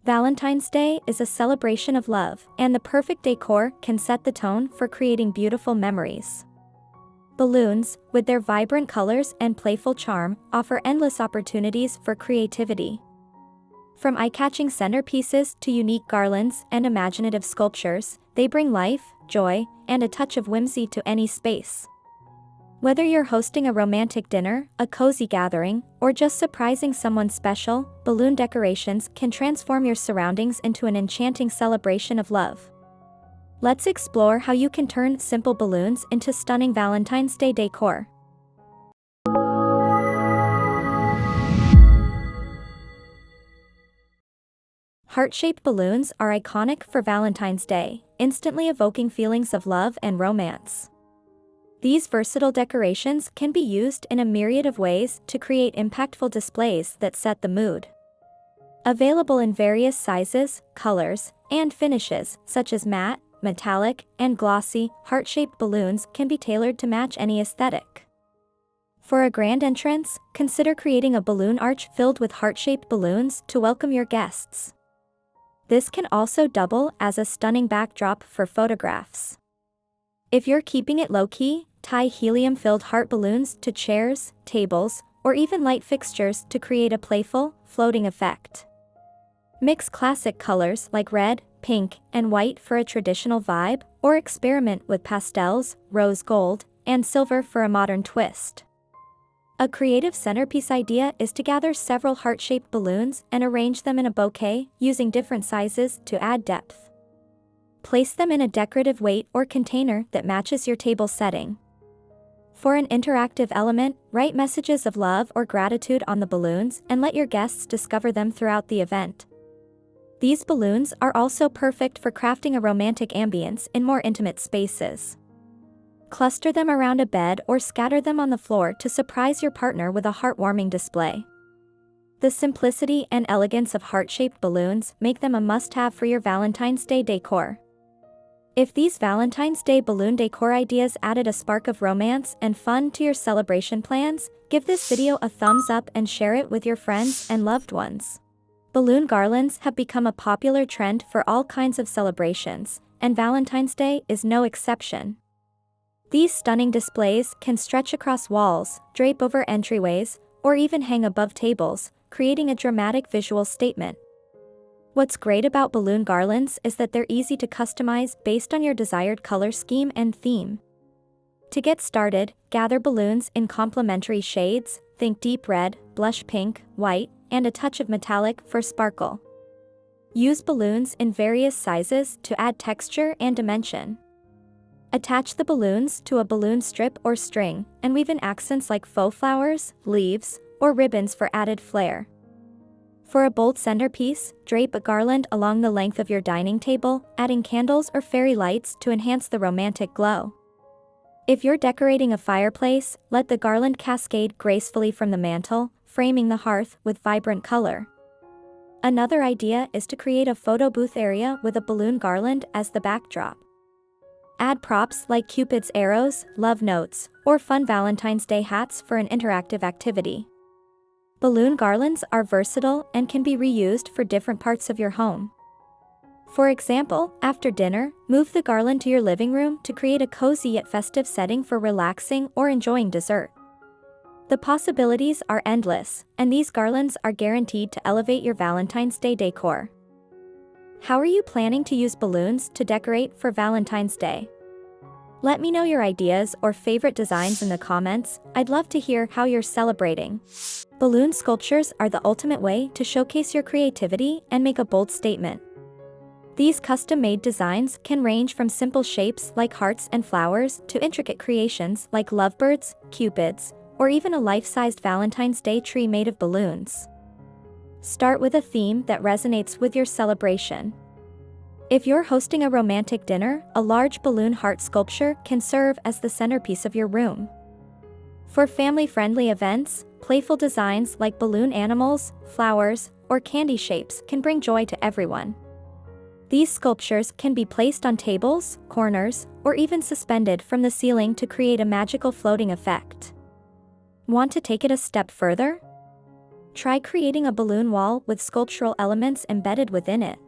Valentine's Day is a celebration of love, and the perfect decor can set the tone for creating beautiful memories. Balloons, with their vibrant colors and playful charm, offer endless opportunities for creativity. From eye-catching centerpieces to unique garlands and imaginative sculptures, they bring life, joy, and a touch of whimsy to any space. Whether you're hosting a romantic dinner, a cozy gathering, or just surprising someone special, balloon decorations can transform your surroundings into an enchanting celebration of love. Let's explore how you can turn simple balloons into stunning Valentine's Day decor. Heart-shaped balloons are iconic for Valentine's Day, instantly evoking feelings of love and romance. These versatile decorations can be used in a myriad of ways to create impactful displays that set the mood. Available in various sizes, colors, and finishes, such as matte, metallic, and glossy, heart-shaped balloons can be tailored to match any aesthetic. For a grand entrance, consider creating a balloon arch filled with heart-shaped balloons to welcome your guests. This can also double as a stunning backdrop for photographs. If you're keeping it low-key, tie helium-filled heart balloons to chairs, tables, or even light fixtures to create a playful, floating effect. Mix classic colors like red, pink, and white for a traditional vibe, or experiment with pastels, rose gold, and silver for a modern twist. A creative centerpiece idea is to gather several heart-shaped balloons and arrange them in a bouquet, using different sizes to add depth. Place them in a decorative weight or container that matches your table setting. For an interactive element, write messages of love or gratitude on the balloons and let your guests discover them throughout the event. These balloons are also perfect for crafting a romantic ambience in more intimate spaces. Cluster them around a bed or scatter them on the floor to surprise your partner with a heartwarming display. The simplicity and elegance of heart-shaped balloons make them a must-have for your Valentine's Day decor. If these Valentine's Day balloon decor ideas added a spark of romance and fun to your celebration plans, give this video a thumbs up and share it with your friends and loved ones. Balloon garlands have become a popular trend for all kinds of celebrations, and Valentine's Day is no exception. These stunning displays can stretch across walls, drape over entryways, or even hang above tables, creating a dramatic visual statement. What's great about balloon garlands is that they're easy to customize based on your desired color scheme and theme. To get started, gather balloons in complementary shades, think deep red, blush pink, white, and a touch of metallic for sparkle. Use balloons in various sizes to add texture and dimension. Attach the balloons to a balloon strip or string, and weave in accents like faux flowers, leaves, or ribbons for added flair. For a bold centerpiece, drape a garland along the length of your dining table, adding candles or fairy lights to enhance the romantic glow. If you're decorating a fireplace, let the garland cascade gracefully from the mantel, framing the hearth with vibrant color. Another idea is to create a photo booth area with a balloon garland as the backdrop. Add props like Cupid's arrows, love notes, or fun Valentine's Day hats for an interactive activity. Balloon garlands are versatile and can be reused for different parts of your home. For example, after dinner, move the garland to your living room to create a cozy yet festive setting for relaxing or enjoying dessert. The possibilities are endless, and these garlands are guaranteed to elevate your Valentine's Day decor. How are you planning to use balloons to decorate for Valentine's Day? Let me know your ideas or favorite designs in the comments. I'd love to hear how you're celebrating. Balloon sculptures are the ultimate way to showcase your creativity and make a bold statement. These custom-made designs can range from simple shapes like hearts and flowers to intricate creations like lovebirds, cupids, or even a life-sized Valentine's Day tree made of balloons. Start with a theme that resonates with your celebration. If you're hosting a romantic dinner, a large balloon heart sculpture can serve as the centerpiece of your room. For family-friendly events, playful designs like balloon animals, flowers, or candy shapes can bring joy to everyone. These sculptures can be placed on tables, corners, or even suspended from the ceiling to create a magical floating effect. Want to take it a step further? try creating a balloon wall with sculptural elements embedded within it.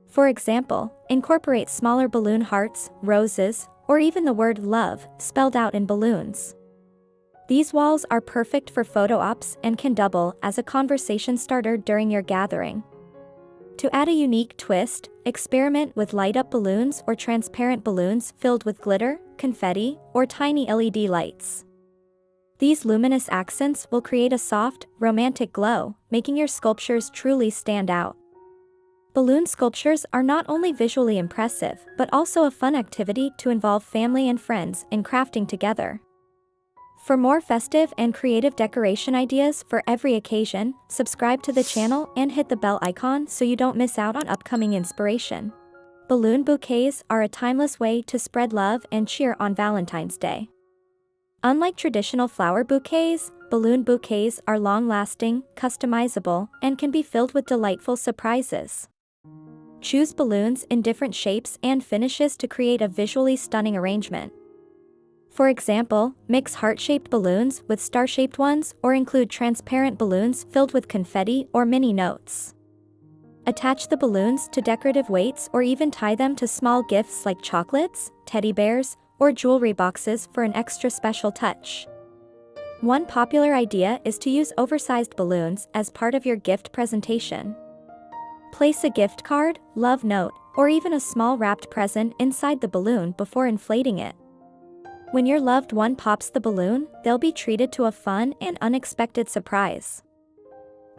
For example, incorporate smaller balloon hearts, roses, or even the word love spelled out in balloons. These walls are perfect for photo ops and can double as a conversation starter during your gathering. To add a unique twist, experiment with light-up balloons or transparent balloons filled with glitter, confetti, or tiny LED lights. These luminous accents will create a soft, romantic glow, making your sculptures truly stand out. Balloon sculptures are not only visually impressive, but also a fun activity to involve family and friends in crafting together. For more festive and creative decoration ideas for every occasion, subscribe to the channel and hit the bell icon so you don't miss out on upcoming inspiration. Balloon bouquets are a timeless way to spread love and cheer on Valentine's Day. Unlike traditional flower bouquets, balloon bouquets are long-lasting, customizable, and can be filled with delightful surprises. Choose balloons in different shapes and finishes to create a visually stunning arrangement. For example, mix heart-shaped balloons with star-shaped ones or include transparent balloons filled with confetti or mini notes. Attach the balloons to decorative weights or even tie them to small gifts like chocolates, teddy bears, or jewelry boxes for an extra special touch. One popular idea is to use oversized balloons as part of your gift presentation. Place a gift card, love note, or even a small wrapped present inside the balloon before inflating it. When your loved one pops the balloon, they'll be treated to a fun and unexpected surprise.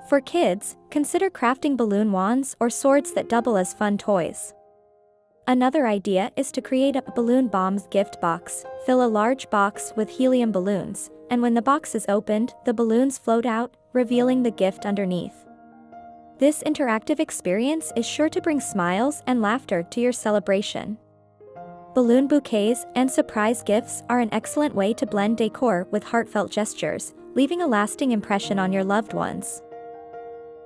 For kids, consider crafting balloon wands or swords that double as fun toys. Another idea is to create a balloon bombs gift box. Fill a large box with helium balloons, and when the box is opened, the balloons float out, revealing the gift underneath. This interactive experience is sure to bring smiles and laughter to your celebration. Balloon bouquets and surprise gifts are an excellent way to blend decor with heartfelt gestures, leaving a lasting impression on your loved ones.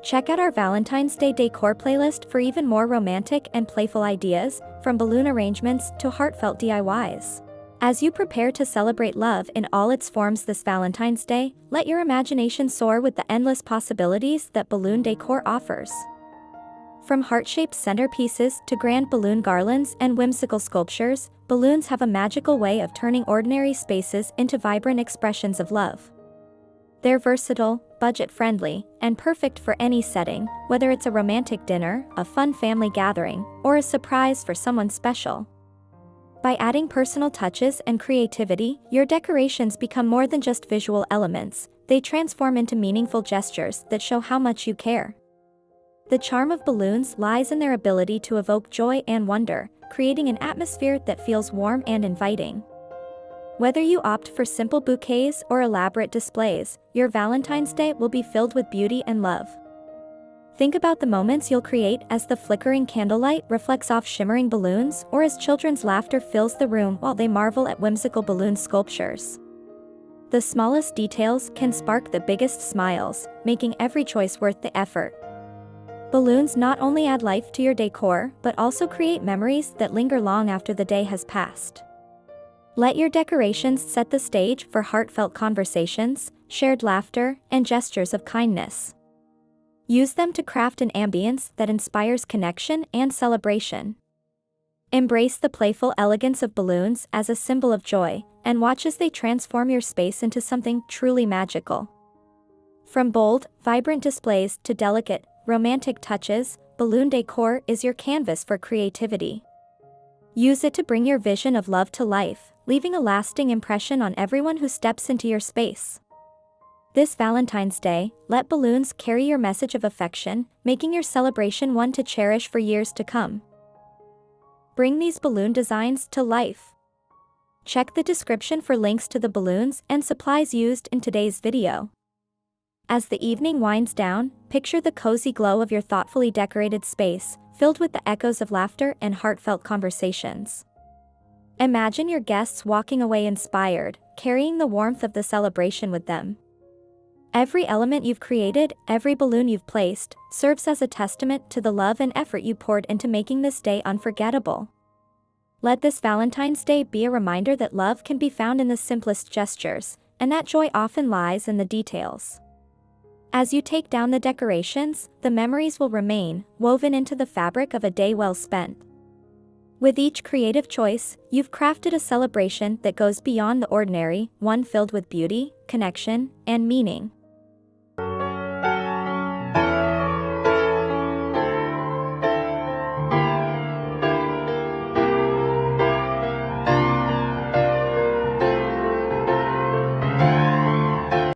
Check out our Valentine's Day decor playlist for even more romantic and playful ideas, from balloon arrangements to heartfelt DIYs. As you prepare to celebrate love in all its forms this Valentine's Day, let your imagination soar with the endless possibilities that balloon decor offers. From heart-shaped centerpieces to grand balloon garlands and whimsical sculptures, balloons have a magical way of turning ordinary spaces into vibrant expressions of love. They're versatile, budget-friendly, and perfect for any setting, whether it's a romantic dinner, a fun family gathering, or a surprise for someone special. By adding personal touches and creativity, your decorations become more than just visual elements. They transform into meaningful gestures that show how much you care. The charm of balloons lies in their ability to evoke joy and wonder, creating an atmosphere that feels warm and inviting. Whether you opt for simple bouquets or elaborate displays, your Valentine's Day will be filled with beauty and love. Think about the moments you'll create as the flickering candlelight reflects off shimmering balloons, or as children's laughter fills the room while they marvel at whimsical balloon sculptures. The smallest details can spark the biggest smiles, making every choice worth the effort. Balloons not only add life to your decor, but also create memories that linger long after the day has passed. Let your decorations set the stage for heartfelt conversations, shared laughter, and gestures of kindness. Use them to craft an ambience that inspires connection and celebration. Embrace the playful elegance of balloons as a symbol of joy, and watch as they transform your space into something truly magical. From bold, vibrant displays to delicate, romantic touches, balloon decor is your canvas for creativity. Use it to bring your vision of love to life, leaving a lasting impression on everyone who steps into your space. This Valentine's Day, let balloons carry your message of affection, making your celebration one to cherish for years to come. Bring these balloon designs to life. Check the description for links to the balloons and supplies used in today's video. As the evening winds down, picture the cozy glow of your thoughtfully decorated space, filled with the echoes of laughter and heartfelt conversations. Imagine your guests walking away inspired, carrying the warmth of the celebration with them. Every element you've created, every balloon you've placed, serves as a testament to the love and effort you poured into making this day unforgettable. Let this Valentine's Day be a reminder that love can be found in the simplest gestures, and that joy often lies in the details. As you take down the decorations, the memories will remain, woven into the fabric of a day well spent. With each creative choice, you've crafted a celebration that goes beyond the ordinary, one filled with beauty, connection, and meaning.